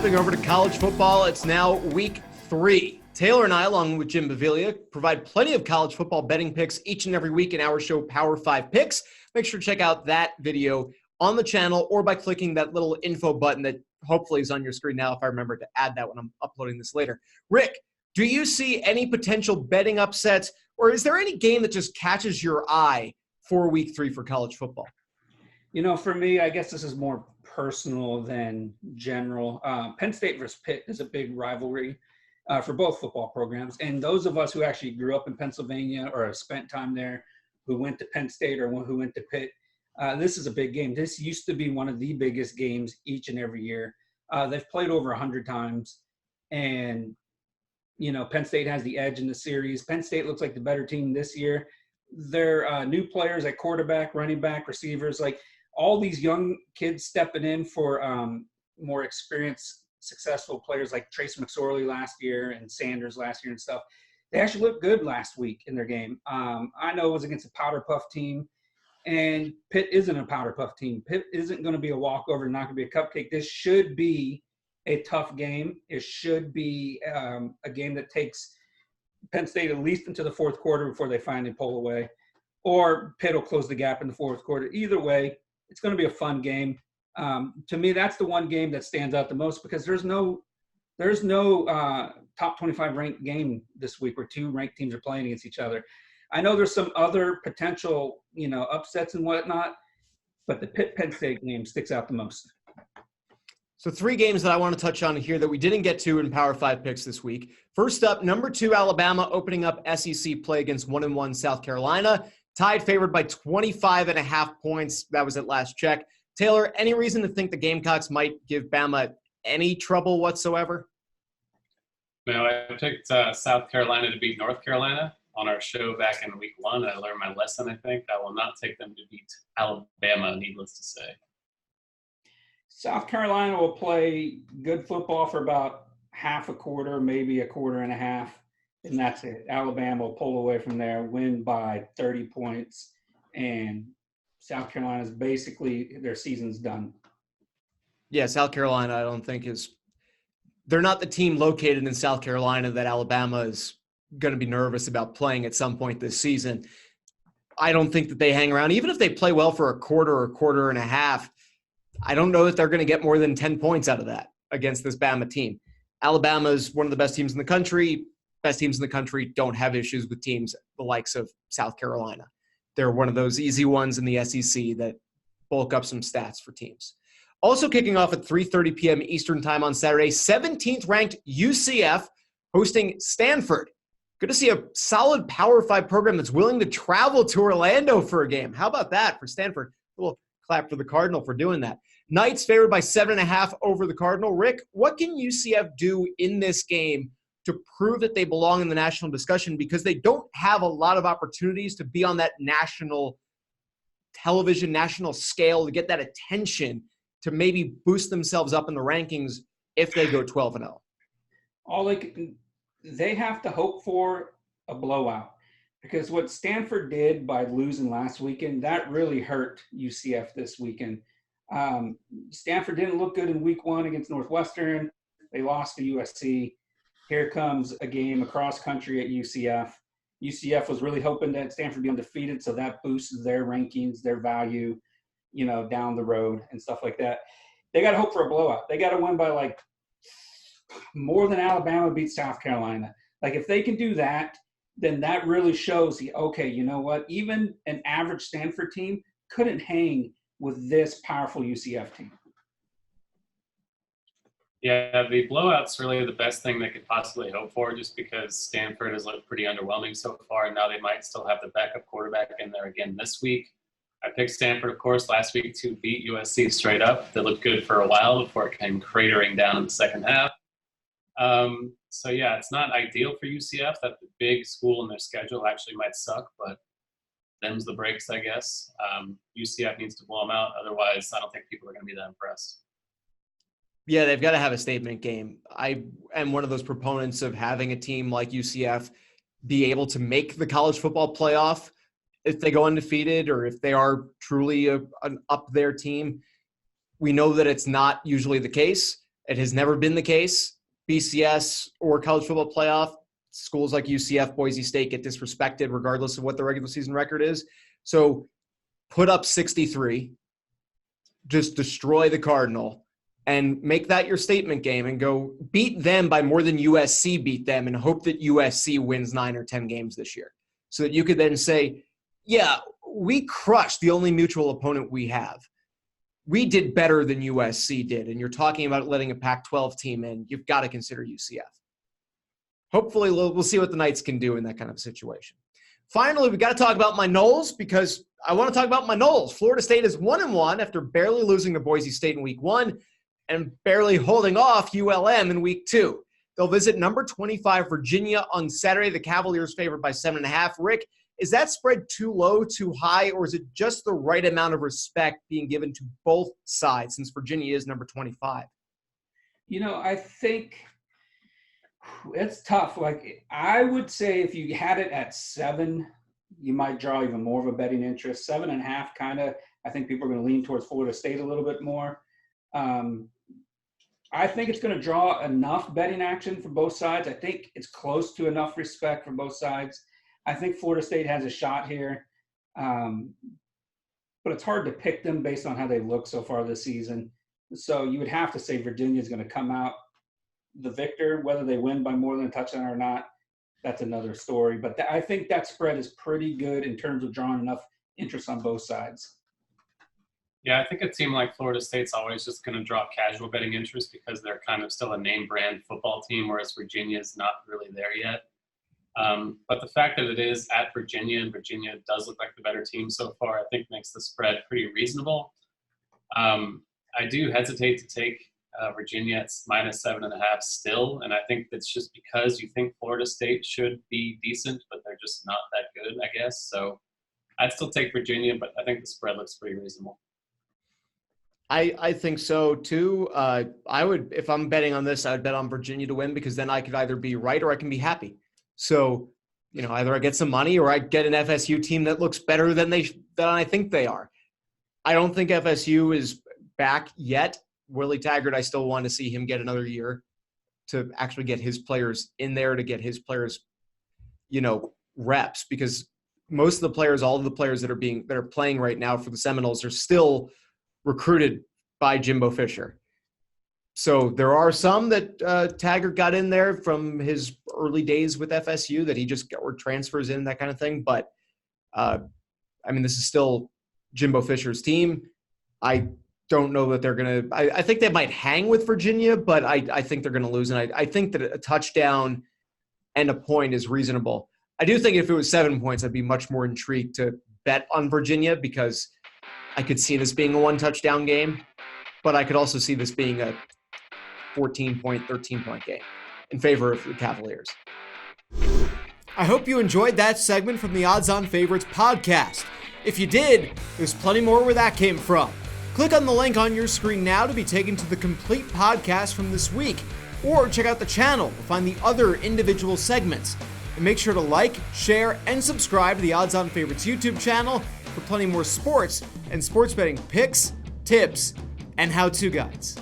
Flipping over to college football, it's now week 3. Taylor and I, along with Jim Baviglia, provide plenty of college football betting picks each and every week in our show, Power 5 Picks. Make sure to check out that video on the channel or by clicking that little info button that hopefully is on your screen now if I remember to add that when I'm uploading this later. Rick, do you see any potential betting upsets, or is there any game that just catches your eye for week 3 for college football? You know, for me, I guess this is more personal than general. Penn State versus Pitt is a big rivalry for both football programs. And those of us who actually grew up in Pennsylvania or have spent time there, who went to Penn State or who went to Pitt, this is a big game. This used to be one of the biggest games each and every year. They've played over 100 times. And, you know, Penn State has the edge in the series. Penn State looks like the better team this year. Their new players at quarterback, running back, receivers, like all these young kids stepping in for more experienced, successful players like Trace McSorley last year and Sanders last year and stuff. They actually looked good last week in their game. I know it was against a powder puff team, and Pitt isn't a powder puff team. Pitt isn't going to be a walkover, not going to be a cupcake. This should be a tough game. It should be a game that takes Penn State at least into the fourth quarter before they finally pull away, or Pitt will close the gap in the fourth quarter. Either way, it's going to be a fun game. To me, that's the one game that stands out the most because there's no top 25 ranked game this week where two ranked teams are playing against each other. I know there's some other potential, upsets and whatnot, but the Pitt-Penn State game sticks out the most. So 3 games that I want to touch on here that we didn't get to in Power 5 picks this week. First up, number 2, Alabama opening up SEC play against 1-1 South Carolina. Tied, favored by 25.5 points. That was at last check. Taylor, any reason to think the Gamecocks might give Bama any trouble whatsoever? No, I picked South Carolina to beat North Carolina on our show back in week 1. I learned my lesson, I think. I will not take them to beat Alabama, needless to say. South Carolina will play good football for about half a quarter, maybe a quarter and a half, and that's it. Alabama will pull away from there, win by 30 points, and South Carolina's basically their season's done. Yeah, South Carolina, I don't think they're not the team located in South Carolina that Alabama is going to be nervous about playing at some point this season. I don't think that they hang around. Even if they play well for a quarter or quarter and a half, I don't know that they're going to get more than 10 points out of that against this Bama team. Alabama is one of the best teams in the country. Best teams in the country don't have issues with teams the likes of South Carolina. They're one of those easy ones in the SEC that bulk up some stats for teams. Also kicking off at 3:30 p.m. Eastern time on Saturday, 17th ranked UCF hosting Stanford. Good to see a solid Power 5 program that's willing to travel to Orlando for a game. How about that for Stanford? A little clap for the Cardinal for doing that. Knights favored by 7.5 over the Cardinal. Rick, what can UCF do in this game to prove that they belong in the national discussion, because they don't have a lot of opportunities to be on that national television, national scale, to get that attention to maybe boost themselves up in the rankings if they go 12-0? They have to hope for a blowout, because what Stanford did by losing last weekend, that really hurt UCF this weekend. Stanford didn't look good in week 1 against Northwestern. They lost to USC. Here comes a game across country at UCF. UCF was really hoping that Stanford be undefeated, so that boosts their rankings, their value, down the road and stuff like that. They got to hope for a blowout. They got to win by more than Alabama beat South Carolina. If they can do that, then that really shows okay, you know what? Even an average Stanford team couldn't hang with this powerful UCF team. Yeah, the blowout's really the best thing they could possibly hope for, just because Stanford has looked pretty underwhelming so far, and now they might still have the backup quarterback in there again this week. I picked Stanford, of course, last week to beat USC straight up. They looked good for a while before it came cratering down in the second half. So, yeah, it's not ideal for UCF that the big school in their schedule actually might suck, but them's the breaks, I guess. UCF needs to blow them out. Otherwise, I don't think people are going to be that impressed. Yeah, they've got to have a statement game. I am one of those proponents of having a team like UCF be able to make the college football playoff if they go undefeated, or if they are truly an up there team. We know that it's not usually the case. It has never been the case. BCS or college football playoff, schools like UCF, Boise State get disrespected regardless of what the regular season record is. So put up 63, just destroy the Cardinal, and make that your statement game and go beat them by more than USC beat them and hope that USC wins 9 or 10 games this year. So that you could then say, yeah, we crushed the only mutual opponent we have. We did better than USC did, and you're talking about letting a Pac-12 team in. You've got to consider UCF. Hopefully, we'll see what the Knights can do in that kind of situation. Finally, we got to talk about my Noles because I want to talk about my Noles. Florida State is 1-1 after barely losing to Boise State in week 1 and barely holding off ULM in week 2. They'll visit number 25 Virginia on Saturday. The Cavaliers favored by 7.5. Rick, is that spread too low, too high, or is it just the right amount of respect being given to both sides since Virginia is number 25? I think it's tough. Like, I would say if you had it at 7, you might draw even more of a betting interest. 7.5 kind of, I think people are going to lean towards Florida State a little bit more. I think it's going to draw enough betting action for both sides. I think it's close to enough respect for both sides. I think Florida State has a shot here, but it's hard to pick them based on how they look so far this season. So you would have to say Virginia is going to come out the victor. Whether they win by more than a touchdown or not, that's another story. But I think that spread is pretty good in terms of drawing enough interest on both sides. Yeah, I think a team like Florida State's always just going to draw casual betting interest because they're kind of still a name brand football team, whereas Virginia's not really there yet. But the fact that it is at Virginia, and Virginia does look like the better team so far, I think makes the spread pretty reasonable. I do hesitate to take Virginia at -7.5 still, and I think that's just because you think Florida State should be decent, but they're just not that good, I guess. So I'd still take Virginia, but I think the spread looks pretty reasonable. I think so too. I would, if I'm betting on this, I would bet on Virginia to win because then I could either be right or I can be happy. So, either I get some money or I get an FSU team that looks better than I think they are. I don't think FSU is back yet. Willie Taggart, I still want to see him get another year to actually get his players in there, to get his players, reps, because most of the players, all of the players that are playing right now for the Seminoles are still recruited by Jimbo Fisher. So there are some that Taggart got in there from his early days with FSU that he just or transfers in, that kind of thing. But, this is still Jimbo Fisher's team. I don't know that they're going to – I think they might hang with Virginia, but I think they're going to lose. And I think that a touchdown and a point is reasonable. I do think if it was 7 points, I'd be much more intrigued to bet on Virginia because I could see this being a one-touchdown game, but I could also see this being a 14-point, 13-point game in favor of the Cavaliers. I hope you enjoyed that segment from the Odds On Favorites podcast. If you did, there's plenty more where that came from. Click on the link on your screen now to be taken to the complete podcast from this week, or check out the channel to find the other individual segments. And make sure to like, share, and subscribe to the Odds On Favorites YouTube channel for plenty more sports and sports betting picks, tips, and how-to guides.